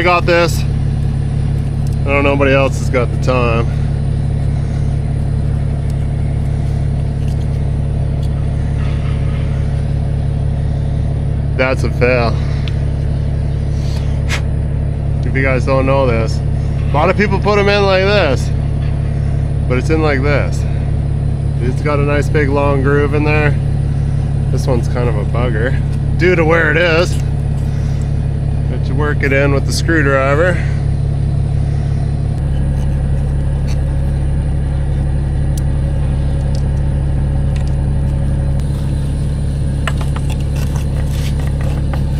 I got this. I don't know, nobody else has got the time. That's a fail. If you guys don't know this, a lot of people put them in like this, but it's in like this. It's got a nice big long groove in there. This one's kind of a bugger due to where it is. But you work it in with the screwdriver.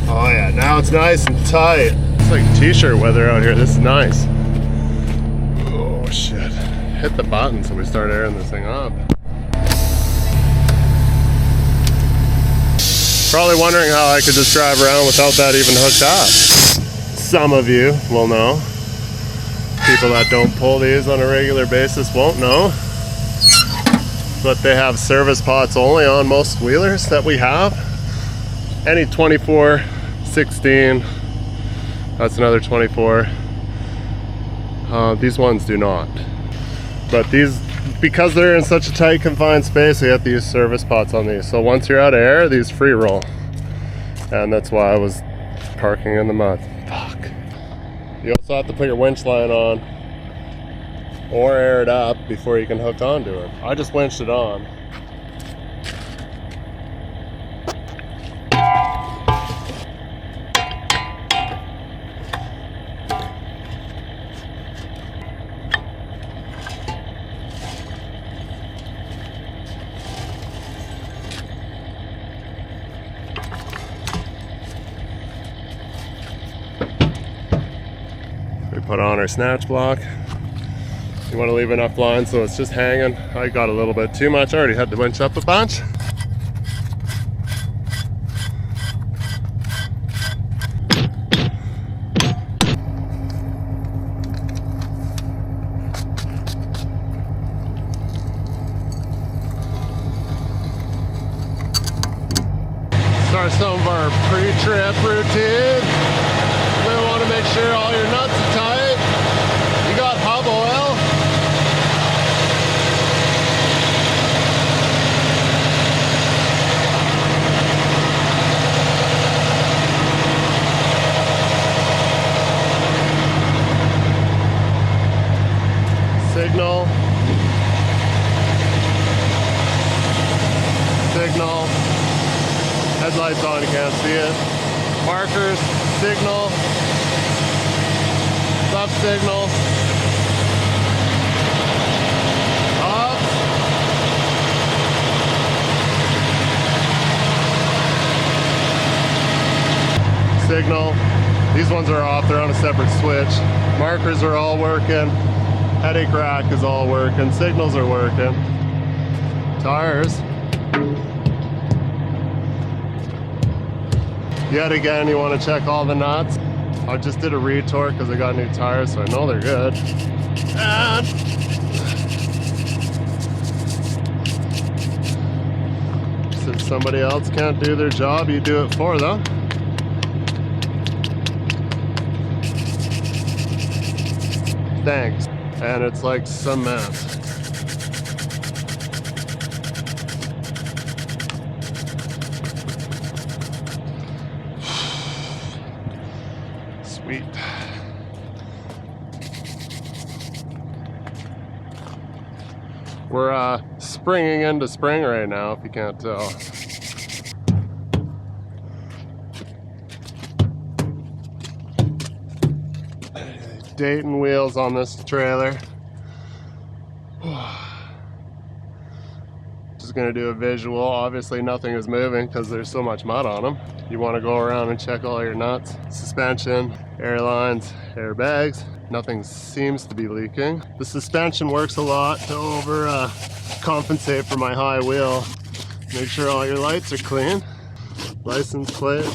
Oh yeah, now it's nice and tight. It's like t-shirt weather out here. This is nice. Oh shit. Hit the button so we start airing this thing up. Probably wondering how I could just drive around without that even hooked up. Some of you will know. People that don't pull these on a regular basis won't know. But they have service pots only on most wheelers that we have. Any 24, 16, that's another 24. These ones do not. But these, because they're in such a tight confined space, you have to use service pots on these. So once you're out of air, these free roll. And that's why I was parking in the mud. Fuck. You also have to put your winch line on or air it up before you can hook onto it. I just winched it on. We put on our snatch block. You want to leave enough line so it's just hanging. I got a little bit too much. I already had to winch up a bunch. Start some of our pre-trip routine. We want to make sure all your nuts are tight. You got hub oil. Signal. Signal. Headlights on, you can't see it. Markers, signal, left signal, up, signal. These ones are off, they're on a separate switch. Markers are all working, headache rack is all working, signals are working. Tires. Yet again, you want to check all the nuts. I just did a retorque because I got new tires, so I know they're good. And since somebody else can't do their job, you do it for them. Thanks. And it's like cement. Sweet. We're springing into spring right now, if you can't tell. Dayton wheels on this trailer. Just gonna do a visual. Obviously nothing is moving because there's so much mud on them. You want to go around and check all your nuts, suspension, air lines, airbags. Nothing seems to be leaking. The suspension works a lot to compensate for my high wheel. Make sure all your lights are clean. License plate,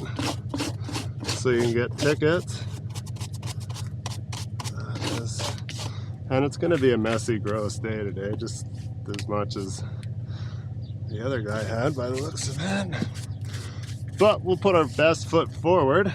so you can get tickets. And it's gonna be a messy, gross day today, just as much as the other guy had by the looks of it. But we'll put our best foot forward.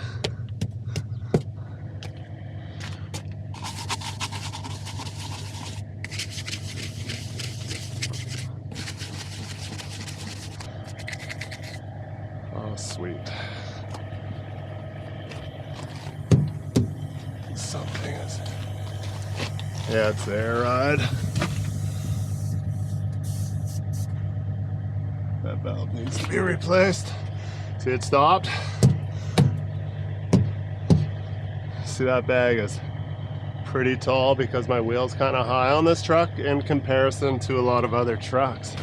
something is. Yeah, it's the air ride. That valve needs to be replaced. See, it stopped. See, that bag is pretty tall because my wheel's kind of high on this truck in comparison to a lot of other trucks.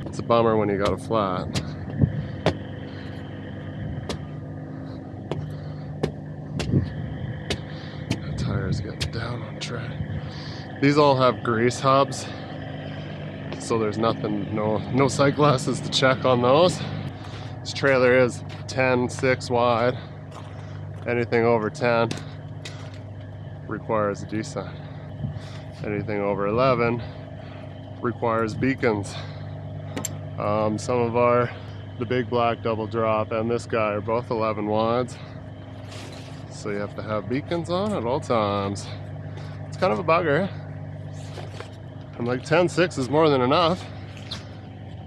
It's a bummer when you got a flat. The tires getting down on track. These all have grease hubs, so there's nothing, no sight glasses to check on those. This trailer is 10.6 wide. Anything over 10 requires a D-sign. Anything over 11 requires beacons. Some of the big black double drop and this guy are both 11 wides. So you have to have beacons on at all times. It's kind of a bugger. I'm like 10.6 is more than enough,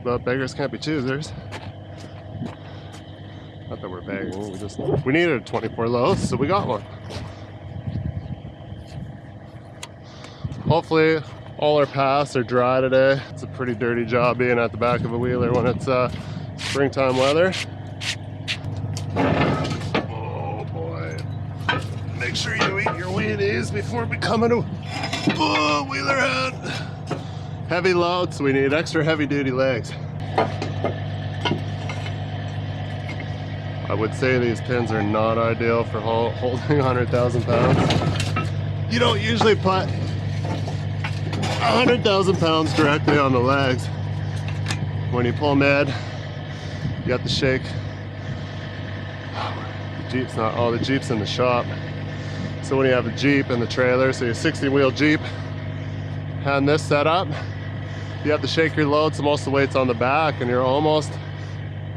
but beggars can't be choosers. Not that we're begging, we needed a 24 low, so we got one. Hopefully all our paths are dry today. It's a pretty dirty job being at the back of a wheeler when it's springtime weather. Oh boy. Make sure you eat your Wheaties before becoming a wheeler head. Heavy load, so we need extra heavy duty legs. I would say these pins are not ideal for holding 100,000 pounds. You don't usually put 100,000 pounds directly on the legs. When you pull mid, you have to shake. The Jeep's not, oh, the Jeep's in the shop. So when you have a Jeep in the trailer, so your 16-wheel Jeep, and this setup, you have to shake your load so most of the weight's on the back and you're almost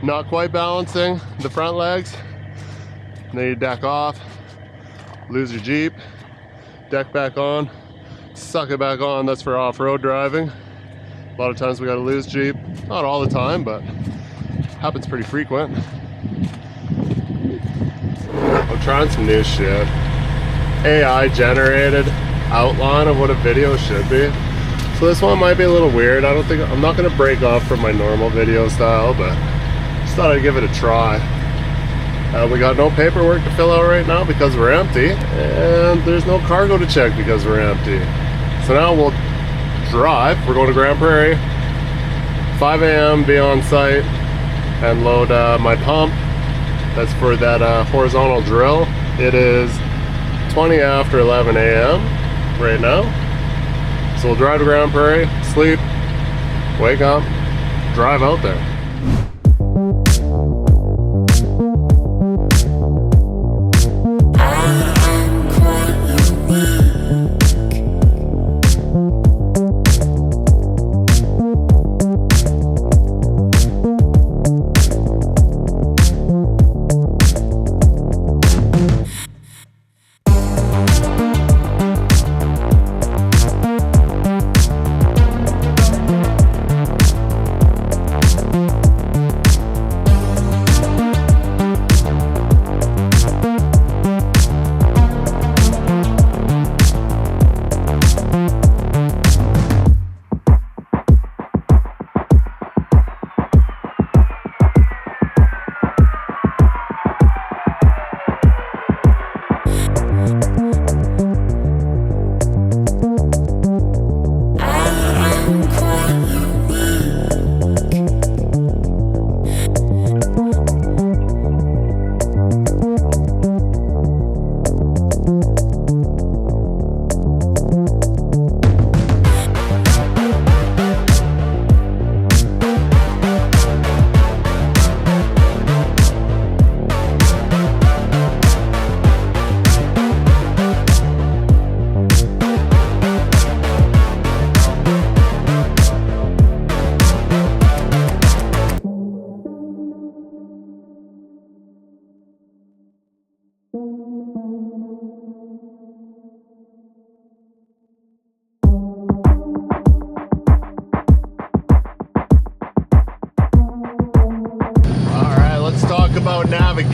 not quite balancing the front legs. And then you deck off, lose your Jeep, deck back on, suck it back on. That's for off-road driving. A lot of times we gotta lose Jeep. Not all the time, but happens pretty frequent. I'm trying some new shit. AI generated outline of what a video should be. So this one might be a little weird. I'm not gonna break off from my normal video style, but just thought I'd give it a try. We got no paperwork to fill out right now because we're empty, and there's no cargo to check because we're empty. So now we'll drive. We're going to Grand Prairie, 5 a.m. be on site and load my pump. That's for that horizontal drill. It is 20 after 11 a.m. right now. So we'll drive to Grand Prairie, sleep, wake up, drive out there.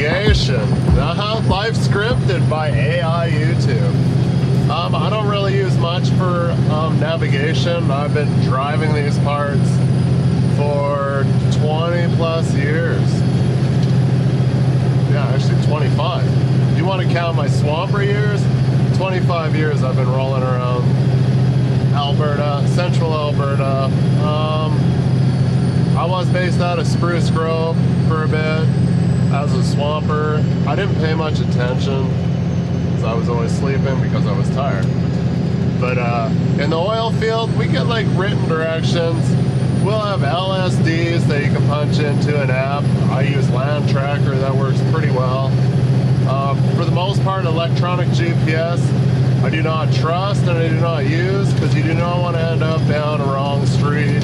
navigation. Life scripted by AI YouTube. I don't really use much for navigation. I've been driving these parts for 20 plus years. Yeah, actually 25. If you want to count my swamper years, 25 years I've been rolling around Alberta, central Alberta. I was based out of Spruce Grove for a bit as a swamper. I didn't pay much attention because I was always sleeping because I was tired. But in the oil field, we get like written directions. We'll have LSDs that you can punch into an app. I use Land Tracker, that works pretty well. For the most part, electronic GPS, I do not trust and I do not use because you do not want to end up down a wrong street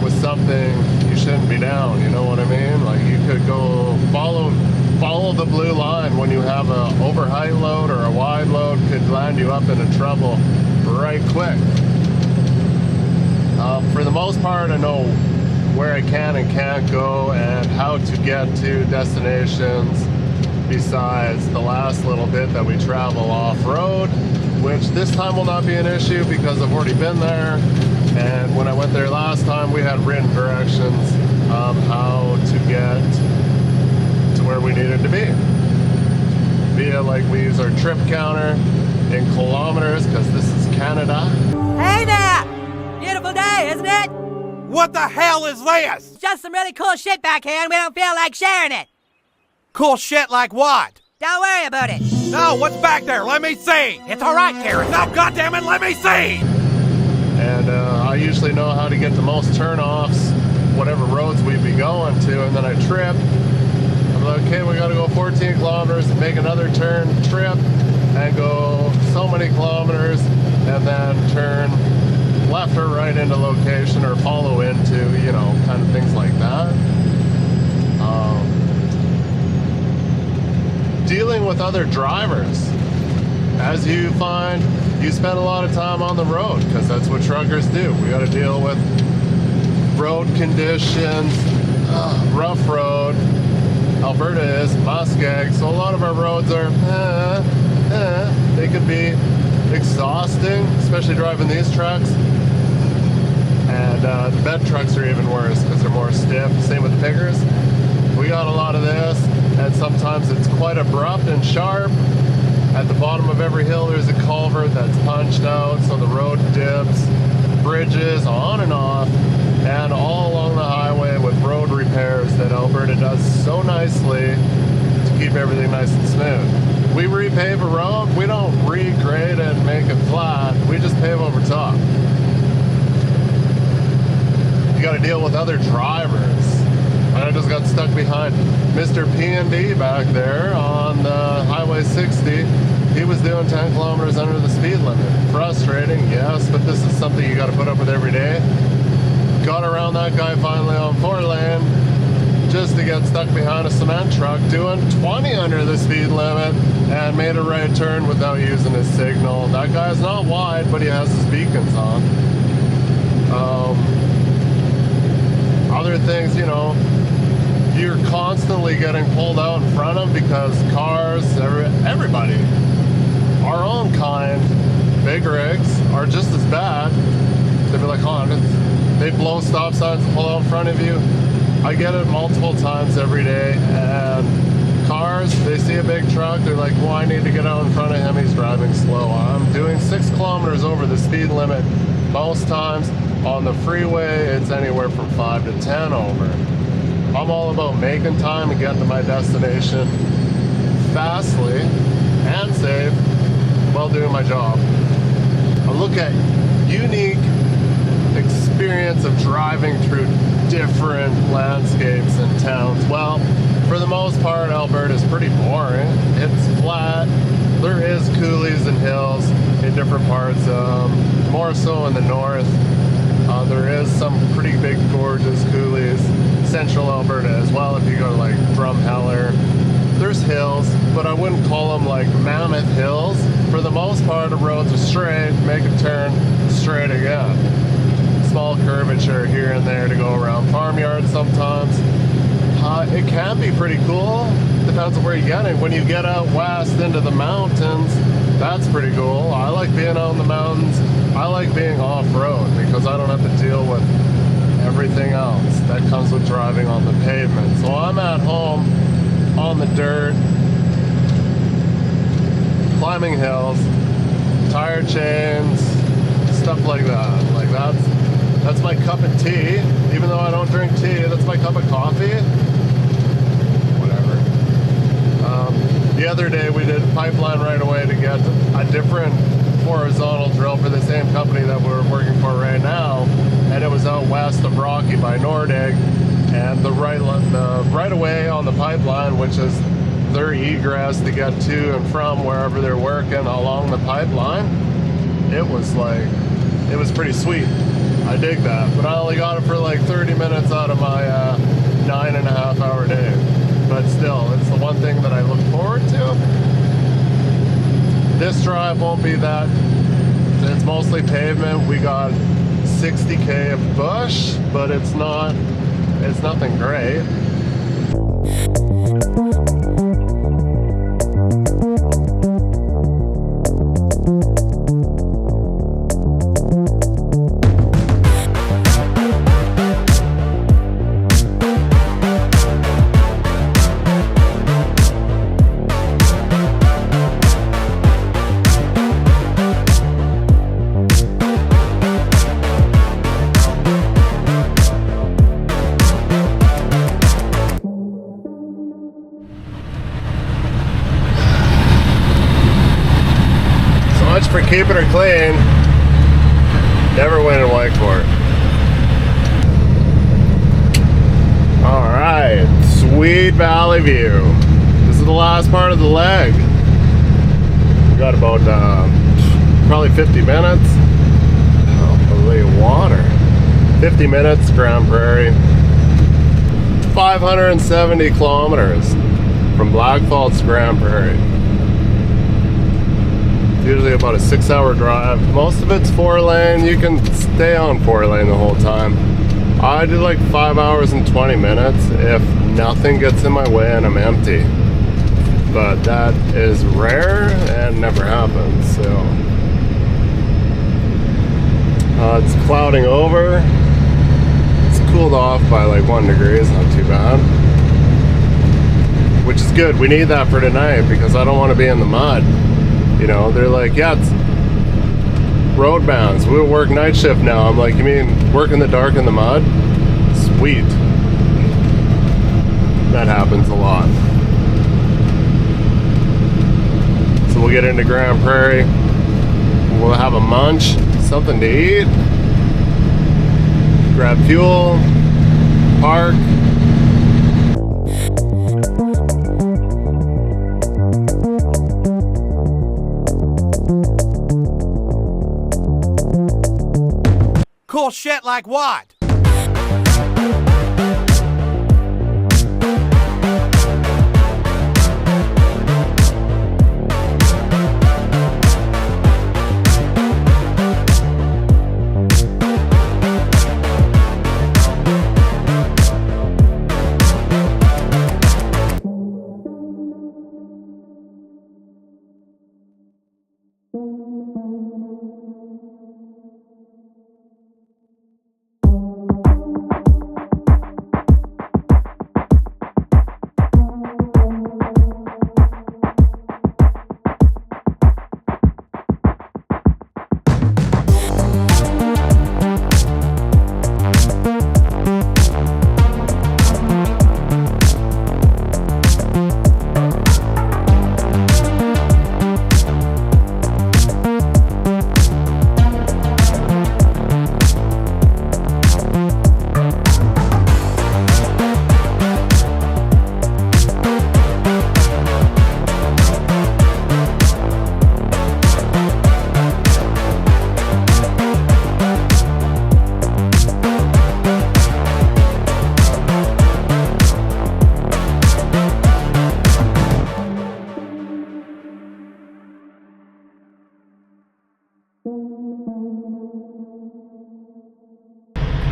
with something you shouldn't be down, you know what I mean? Like you could go follow the blue line when you have a overheight load or a wide load, could land you up into trouble right quick. For the most part, I know where I can and can't go and how to get to destinations besides the last little bit that we travel off-road, which this time will not be an issue because I've already been there. And when I went there last time, we had written directions how to get to where we needed to be. Via, like, we use our trip counter in kilometers because this is Canada. Hey there! Beautiful day, isn't it? What the hell is this? Just some really cool shit back here and we don't feel like sharing it. Cool shit like what? Don't worry about it. No, what's back there? Let me see. It's all right, Karen. No, goddammit, let me see. And I usually know how to get the most turnoffs, whatever roads we'd be going to, and then I trip. I'm like, okay, we gotta go 14 kilometers, make another turn, trip, and go so many kilometers, and then turn left or right into location or follow into, you know, kind of things like that. Dealing with other drivers. As you find, you spend a lot of time on the road because that's what truckers do. We got to deal with road conditions, rough road. Alberta is muskeg, so a lot of our roads are, they could be exhausting, especially driving these trucks. And the bed trucks are even worse because they're more stiff. Same with the pickers. We got a lot of this, and sometimes it's quite abrupt and sharp. At the bottom of every hill there's a culvert that's punched out, so the road dips, bridges on and off, and all along the highway with road repairs that Alberta does so nicely to keep everything nice and smooth. We repave a road, we don't regrade and make it flat, we just pave over top. You gotta deal with other drivers. And I just got stuck behind Mr. P&D back there on Highway 60. He was doing 10 kilometers under the speed limit. Frustrating, yes, but this is something you got to put up with every day. Got around that guy finally on 4-lane just to get stuck behind a cement truck doing 20 under the speed limit and made a right turn without using his signal. That guy's not wide, but he has his beacons on. Other things, you know, you're constantly getting pulled out in front of because cars, everybody, our own kind, big rigs, are just as bad. They'd be like, they blow stop signs and pull out in front of you. I get it multiple times every day, and cars, they see a big truck, they're like, well, I need to get out in front of him, he's driving slow. I'm doing 6 kilometers over the speed limit most times. On the freeway, it's anywhere from 5 to 10 over. I'm all about making time and getting to my destination fastly and safe while doing my job. I look at unique experience of driving through different landscapes and towns. Well, for the most part, Alberta is pretty boring. It's flat. There is coulees and hills in different parts, more so in the north. There is some pretty big, gorgeous coulees. Central Alberta as well, if you go to like Drumheller. There's hills, but I wouldn't call them like mammoth hills. For the most part, the roads are straight, make a turn, straight again. Small curvature here and there to go around farmyards sometimes. It can be pretty cool. depends on where you're getting. When you get out west into the mountains, that's pretty cool. I like being out in the mountains. I like being off-road because I don't have to deal with everything else that comes with driving on the pavement. So I'm at home on the dirt, climbing hills, tire chains, stuff like that. Like that's my cup of tea. Even though I don't drink tea, that's my cup of coffee. Whatever. The other day we did pipeline right away to get a different horizontal drill for the same company that we're working for right now, and it was out west of Rocky by Nordig, and the right away on the pipeline, which is their egress to get to and from wherever they're working along the pipeline, it was pretty sweet. I dig that, but I only got it for like 30 minutes out of my 9.5 hour day. But still, it's the one thing that I look forward to. This drive won't be that. It's mostly pavement. We got 60K of bush, but it's nothing great. For keeping her clean, never win in Whitecourt. All right, Sweet Valley View. This is the last part of the leg. We got about probably 50 minutes. Holy water. 50 minutes, Grand Prairie. 570 kilometers from Black Falls to Grand Prairie. Usually about a 6-hour drive. Most of it's 4-lane. You can stay on 4-lane the whole time. I do like 5 hours and 20 minutes if nothing gets in my way and I'm empty. But that is rare and never happens. So it's clouding over. It's cooled off by like 1 degree. It's not too bad. Which is good. We need that for tonight because I don't want to be in the mud. You know, they're like, yeah, it's road bounds. We'll work night shift now. I'm like, you mean work in the dark in the mud? Sweet. That happens a lot. So we'll get into Grand Prairie. We'll have a munch, something to eat, grab fuel, park. Cool shit like what?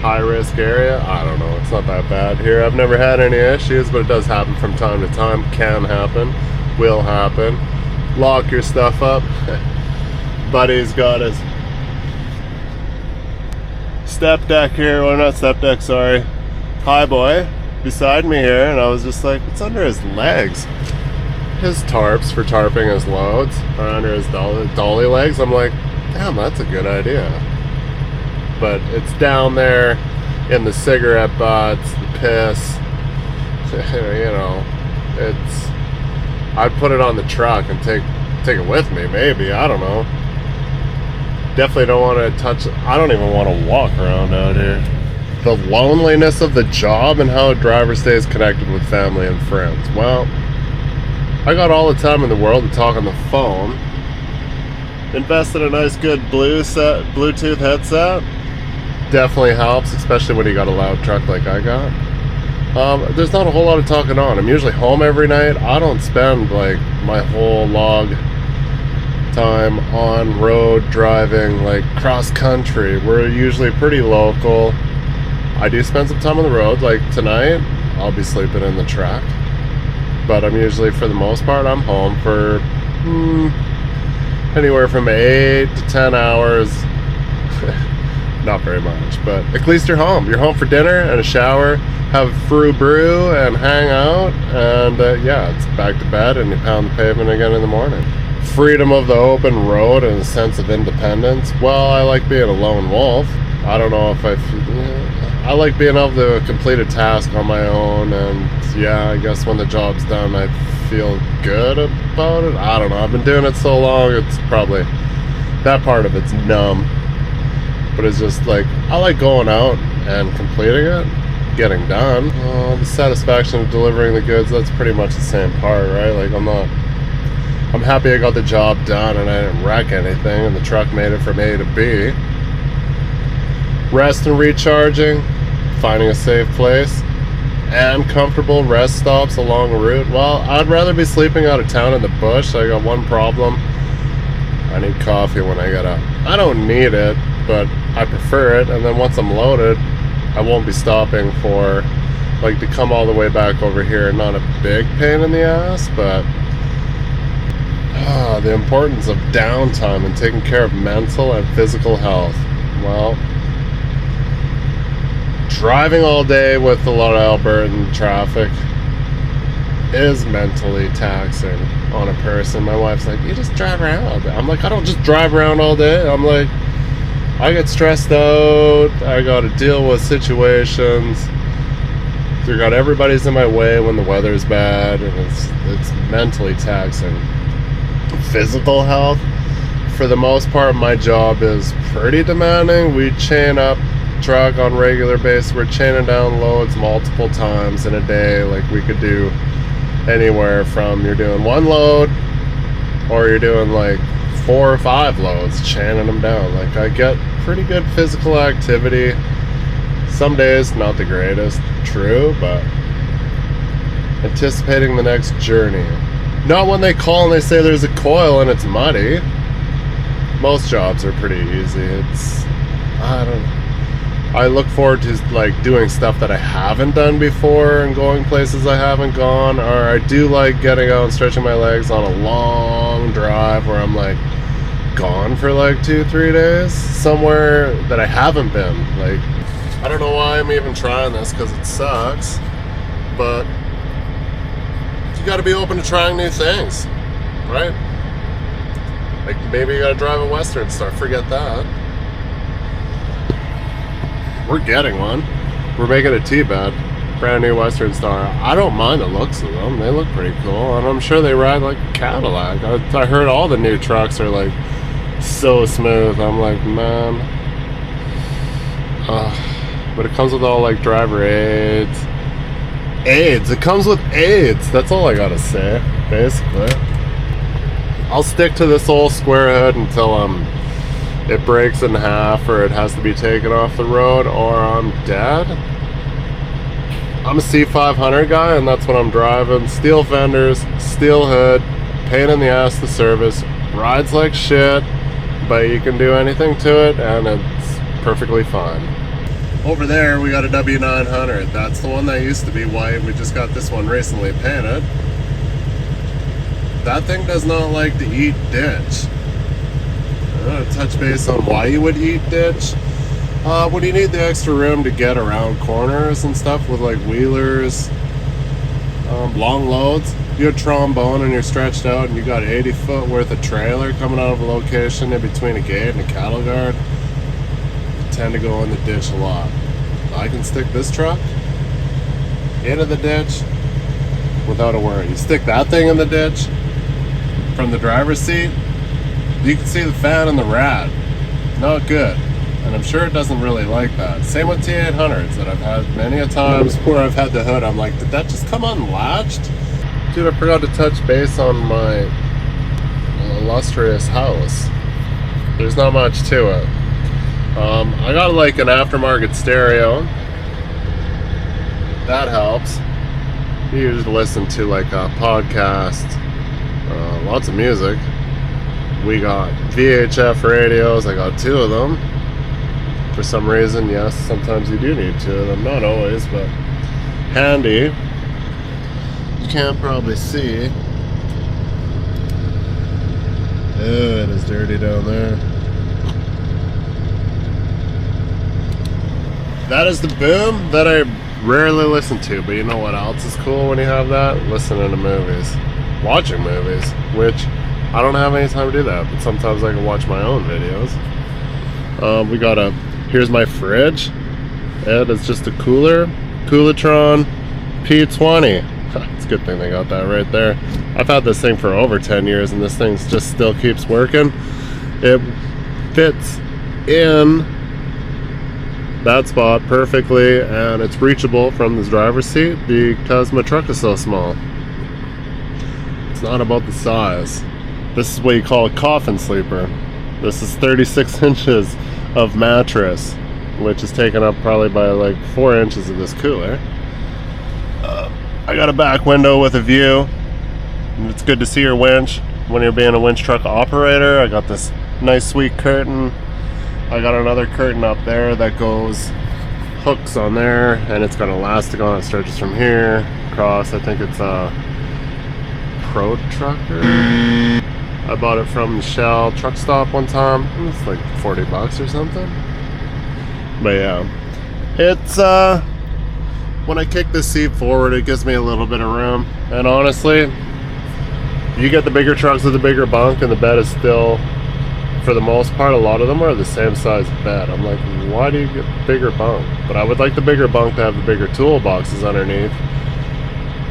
high risk area. I don't know, it's not that bad here. I've never had any issues, but it does happen from time to time. Can happen, will happen. Lock your stuff up. Buddy's got his step deck here, well, not step deck, sorry, high boy beside me here, and I was just like, what's under his legs? His tarps for tarping his loads are under his dolly legs. I'm like, damn, that's a good idea. But it's down there in the cigarette butts, the piss, you know, it's, I'd put it on the truck and take it with me, maybe, I don't know. Definitely don't want to touch, I don't even want to walk around out here. The loneliness of the job and how a driver stays connected with family and friends. Well, I got all the time in the world to talk on the phone. Invested in a nice good Bluetooth headset. Definitely helps, especially when you got a loud truck like I got. There's not a whole lot of talking on. I'm usually home every night. I don't spend like my whole log time on road driving, like cross country. We're usually pretty local. I do spend some time on the road, like tonight I'll be sleeping in the truck, but I'm usually, for the most part, I'm home for anywhere from 8 to 10 hours. Not very much, but at least you're home. You're home for dinner and a shower, have a brew and hang out, and yeah, it's back to bed and you pound the pavement again in the morning. Freedom of the open road and a sense of independence. Well, I like being a lone wolf. I don't know if I like being able to complete a task on my own, and yeah, I guess when the job's done I feel good about it. I don't know, I've been doing it so long, it's probably, that part of it's numb. But it's just like, I like going out and completing it, getting done. The satisfaction of delivering the goods, that's pretty much the same part, right? Like, I'm happy I got the job done and I didn't wreck anything and the truck made it from A to B. Rest and recharging, finding a safe place, and comfortable rest stops along the route. Well, I'd rather be sleeping out of town in the bush. I got one problem. I need coffee when I get up. I don't need it, but I prefer it, and then once I'm loaded, I won't be stopping for, like, to come all the way back over here. Not a big pain in the ass, but the importance of downtime and taking care of mental and physical health. Well, driving all day with a lot of Albertan traffic is mentally taxing on a person. My wife's like, you just drive around all day. I'm like, I don't just drive around all day. I'm like, I get stressed out. I got to deal with situations. You got everybody's in my way when the weather's bad, and it's mentally taxing. Physical health, for the most part, my job is pretty demanding. We chain up truck on regular basis. We're chaining down loads multiple times in a day. Like, we could do anywhere from, you're doing one load or you're doing like 4 or 5 loads, chaining them down. Like, I get pretty good physical activity. Some days not the greatest, true, but anticipating the next journey. Not when they call and they say there's a coil and it's muddy. Most jobs are pretty easy. I look forward to like doing stuff that I haven't done before and going places I haven't gone, or I do like getting out and stretching my legs on a long drive where I'm like gone for like 2-3 days somewhere that I haven't been. Like, I don't know why I'm even trying this, because it sucks, but you got to be open to trying new things, right? Like, maybe you got to drive a Western Star, forget that. We're getting one. We're making a T-bed, brand new Western Star. I don't mind the looks of them. They look pretty cool, and I'm sure they ride like a Cadillac. I heard all the new trucks are like so smooth. I'm like, man. But it comes with all like driver aids. It comes with aids. That's all I gotta say, basically. I'll stick to this old square hood until it breaks in half, or it has to be taken off the road, or I'm dead. I'm a C500 guy, and that's what I'm driving. Steel fenders, steel hood, pain in the ass to service, rides like shit, but you can do anything to it, and it's perfectly fine. Over there we got a W900. That's the one that used to be white. We just got this one recently painted. That thing does not like to eat ditch. I'm gonna touch base on why you would eat ditch. When you need the extra room to get around corners and stuff with like wheelers, long loads. You're a trombone and you're stretched out and you got 80 foot worth of trailer coming out of a location in between a gate and a cattle guard, you tend to go in the ditch a lot. I can stick this truck into the ditch without a worry. You stick that thing in the ditch from the driver's seat, you can see the fan and the rad. Not good. And I'm sure it doesn't really like that. Same with T800s that I've had many a times where I've had the hood. I'm like, did that just come unlatched? Dude, I forgot to touch base on my illustrious house. There's not much to it. I got like an aftermarket stereo. That helps. You usually listen to like a podcast, lots of music. We got VHF radios. I got 2 of them. For some reason, yes, sometimes you do need 2 of them. Not always, but handy. You can't probably see. Oh, it is dirty down there. That is the boom that I rarely listen to, but you know what else is cool when you have that? Listening to movies. Watching movies, which I don't have any time to do that, but sometimes I can watch my own videos. We got here's my fridge. It is just a Coolatron P20. It's a good thing they got that right there. I've had this thing for over 10 years and this thing just still keeps working. It fits in that spot perfectly and it's reachable from the driver's seat because my truck is so small. It's not about the size. This is what you call a coffin sleeper. This is 36 inches of mattress, which is taken up probably by like 4 inches of this cooler. I got a back window with a view. It's good to see your winch when you're being a winch truck operator. I got this nice sweet curtain. I got another curtain up there that goes hooks on there and it's got elastic on it. It stretches from here across. I think it's a Pro Trucker. I bought it from the Shell truck stop one time. It's like $40 or something. But yeah, it's when I kick this seat forward, it gives me a little bit of room. And honestly, you get the bigger trucks with the bigger bunk and the bed is still, for the most part, a lot of them are the same size bed. I'm like, why do you get bigger bunk? But I would like the bigger bunk to have the bigger toolboxes underneath.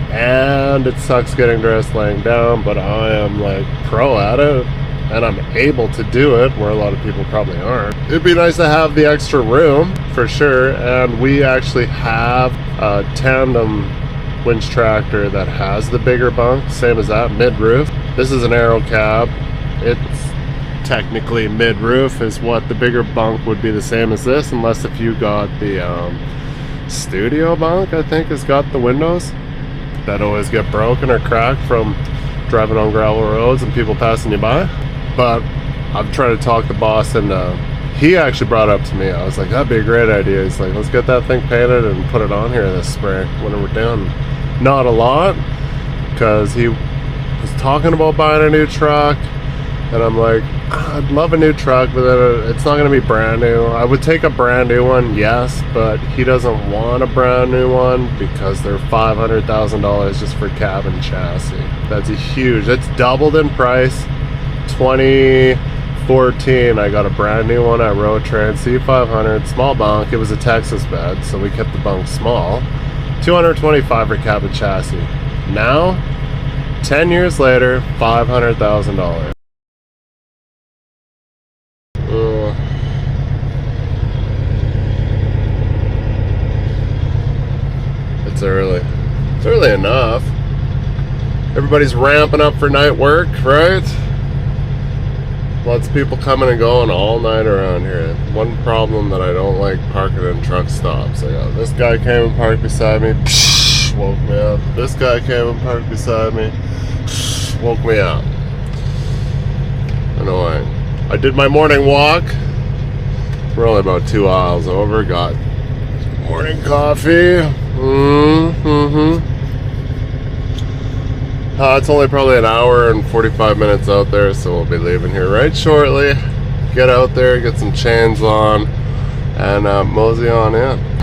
And it sucks getting dressed laying down, but I am like pro at it. And I'm able to do it where a lot of people probably aren't. It'd be nice to have the extra room for sure. And we actually have a tandem winch tractor that has the bigger bunk, same as that, mid-roof. This is an aero cab. It's technically mid-roof is what the bigger bunk would be, the same as this, unless if you got the studio bunk, I think has got the windows that always get broken or cracked from driving on gravel roads and people passing you by. But I've tried to talk the boss and he actually brought it up to me. I was like, that'd be a great idea. He's like, let's get that thing painted and put it on here this spring when we're done. Not a lot, because he was talking about buying a new truck and I'm like, I'd love a new truck, but then it's not going to be brand new. I would take a brand new one, yes, but he doesn't want a brand new one because they're $500,000 just for cab and chassis. That's a huge, it's doubled in price. 2014 I got a brand new one at Road Train C500, small bunk. It was a Texas bed, so we kept the bunk small. $225 for cab and chassis. Now 10 years later, $500,000. It's early. It's early enough. Everybody's ramping up for night work, right? Lots of people coming and going all night around here. One problem that I don't like parking in truck stops. I got this guy came and parked beside me, woke me up. This guy came and parked beside me, woke me up. Annoying. I did my morning walk. We're only about 2 aisles over. Got Morning coffee. It's only probably an hour and 45 minutes out there, so we'll be leaving here right shortly. Get out there, get some chains on, and mosey on in.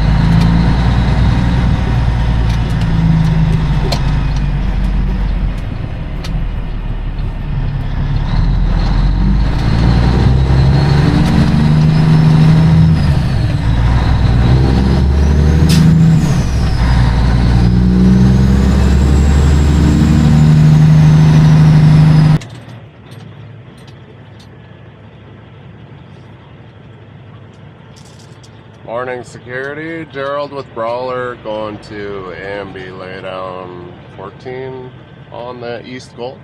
Morning security, Gerald with Brawler going to AMB laydown 14 on the East Gold.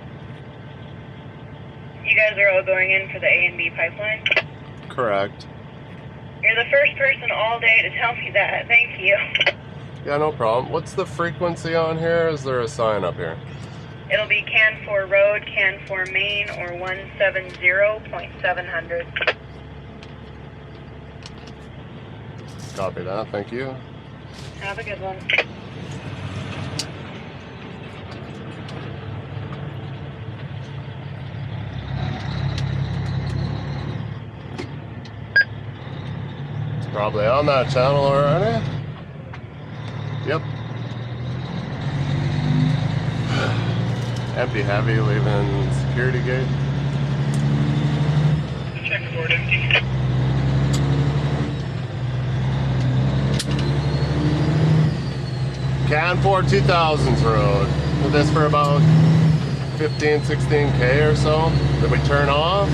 You guys are all going in for the A&B pipeline? Correct. You're the first person all day to tell me that. Thank you. Yeah, no problem. What's the frequency on here? Is there a sign up here? It'll be CAN 4 Road, CAN 4 Main, or 170.700. Copy that, thank you. Have a good one. It's probably on that channel already. Yep. Empty heavy, leaving security gate. Checkerboard empty. CAN 4 2000s road. Did this for about 15, 16K or so. Then we turn off.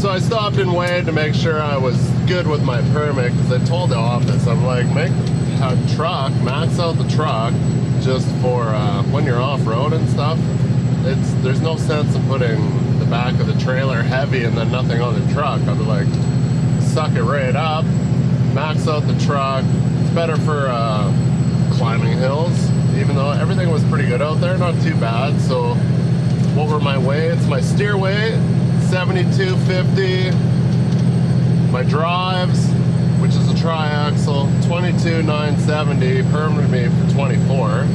So I stopped and weighed to make sure I was good with my permit, because I told the office, I'm like, make a truck, max out the truck just for when you're off-road and stuff. There's no sense in putting the back of the trailer heavy and then nothing on the truck. I'd be like, suck it right up, max out the truck. It's better for climbing hills, even though everything was pretty good out there, not too bad. So what were my weights? My steer weight, 7250. My drives, which is a tri-axle, 22,970, permitted me for 24.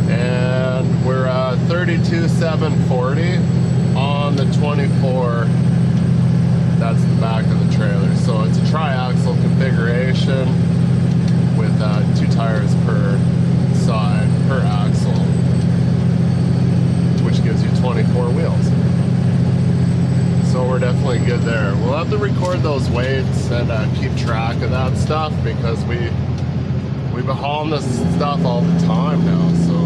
And we're 32,740 on the 24. That's the back of the trailer. So it's a tri-axle configuration with 2 tires per side, per axle, which gives you 24 wheels. So we're definitely good there. We'll have to record those weights and keep track of that stuff, because we've been hauling this stuff all the time now, so.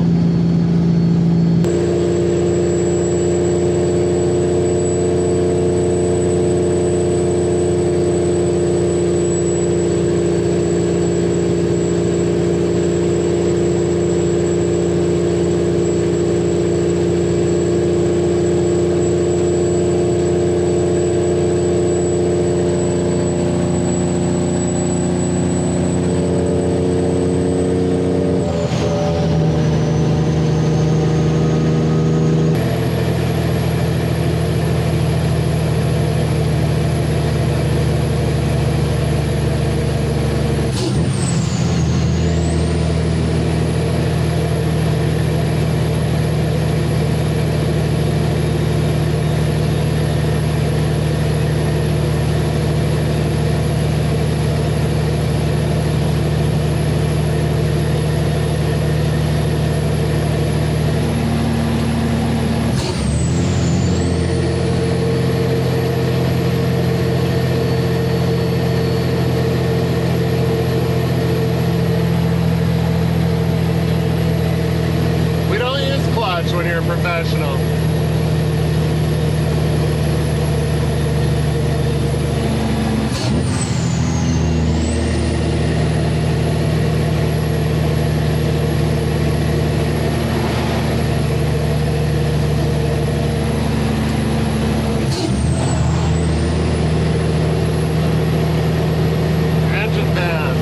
When you're a professional. Engine fan.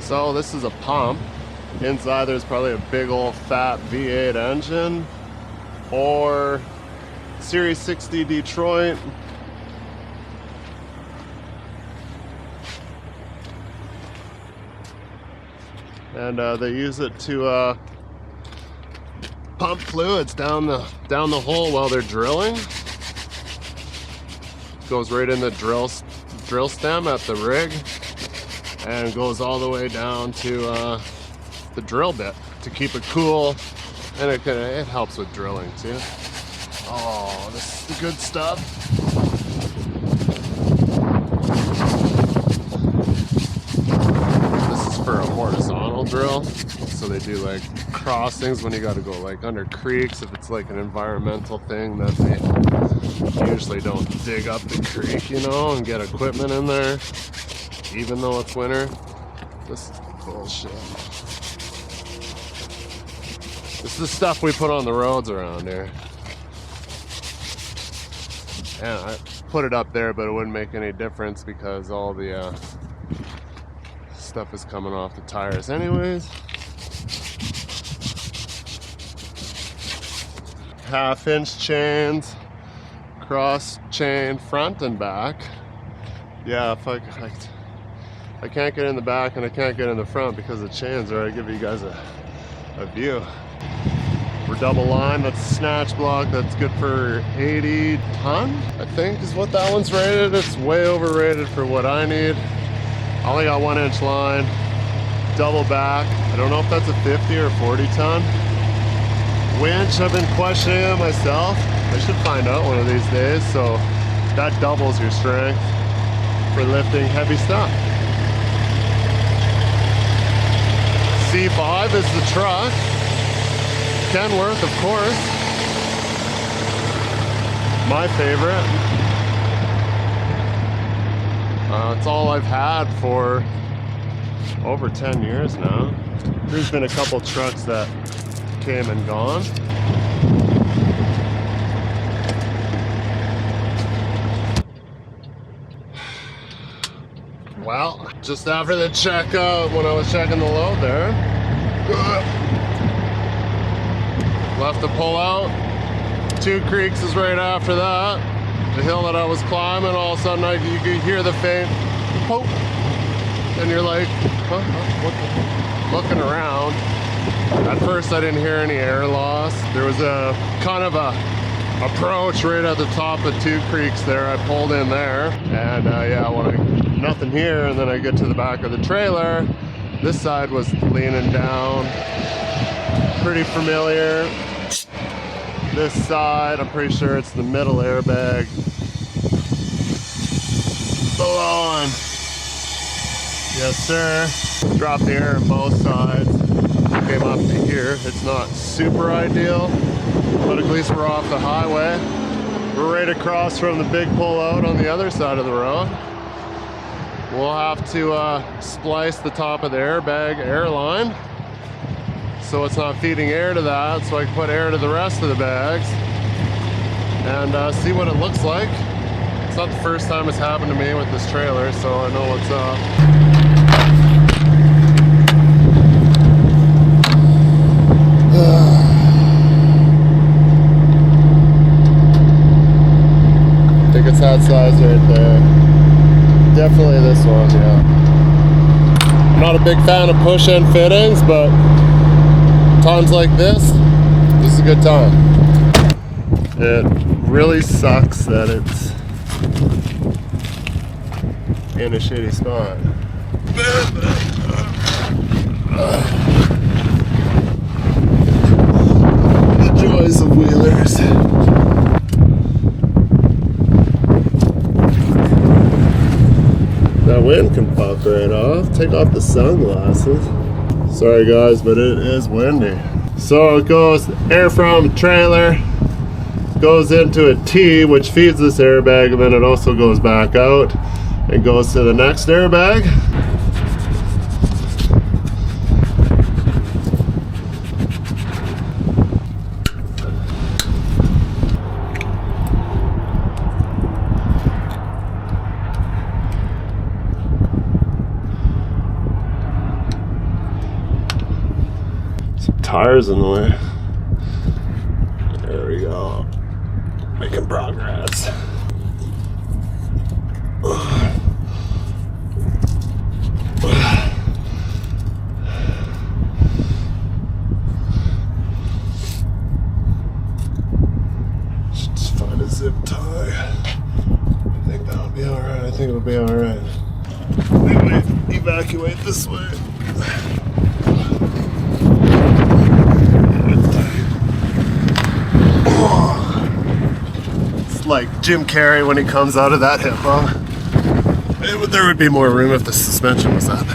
So this is a pump. Inside there's probably a big old fat V8 engine or Series 60 Detroit. And they use it to pump fluids down the hole while they're drilling. Goes right in the drill stem at the rig and goes all the way down to the drill bit to keep it cool, and it helps with drilling too. Oh, this is the good stuff. This is for a horizontal drill, so they do like crossings when you got to go like under creeks. If it's like an environmental thing, that they usually don't dig up the creek, you know, and get equipment in there, even though it's winter. This is bullshit. This is the stuff we put on the roads around here. And I put it up there, but it wouldn't make any difference because all the stuff is coming off the tires anyways. Half-inch chains, cross chain front and back. Yeah, if I can't get in the back and I can't get in the front because the chains are. I give you guys a view. We're double line. That's a snatch block. That's good for 80 ton, I think is what that one's rated. It's way overrated for what I need. I only got 1-inch line, double back. I don't know if that's a 50 or 40 ton. Winch, I've been questioning it myself. I should find out one of these days. So that doubles your strength for lifting heavy stuff. C5 is the truck. Kenworth, of course. My favorite. It's all I've had for over 10 years now. There's been a couple trucks that came and gone. Well, just after the checkout, when I was checking the load there, left to pull out. 2 Creeks is right after that. The hill that I was climbing, all of a sudden you could hear the faint poke. And you're like, huh? Looking around. At first I didn't hear any air loss. There was a kind of a approach right at the top of 2 Creeks there. I pulled in there, and yeah, nothing here, and then I get to the back of the trailer. This side was leaning down. Pretty familiar. This side, I'm pretty sure it's the middle airbag. Blowing. Yes, sir. Dropped the air on both sides. Came up to here. It's not super ideal, but at least we're off the highway. We're right across from the big pullout on the other side of the road. We'll have to splice the top of the airbag airline so it's not feeding air to that, so I can put air to the rest of the bags and see what it looks like. It's not the first time it's happened to me with this trailer, so I know what's up. I think it's that size right there. Definitely this one, yeah. I'm not a big fan of push-in fittings, but times like this is a good time. It really sucks that it's in a shitty spot. The joys of wheelers. That wind can pop right off. Take off the sunglasses. Sorry guys, but it is windy. So it goes air from the trailer, goes into a T, which feeds this airbag, and then it also goes back out and goes to the next airbag. Tires in the way. There we go. Making progress. Should just find a zip tie. I think that'll be alright. I think it'll be alright. Maybe evacuate this way. Like Jim Carrey when he comes out of that hip bump. There would be more room if the suspension was up.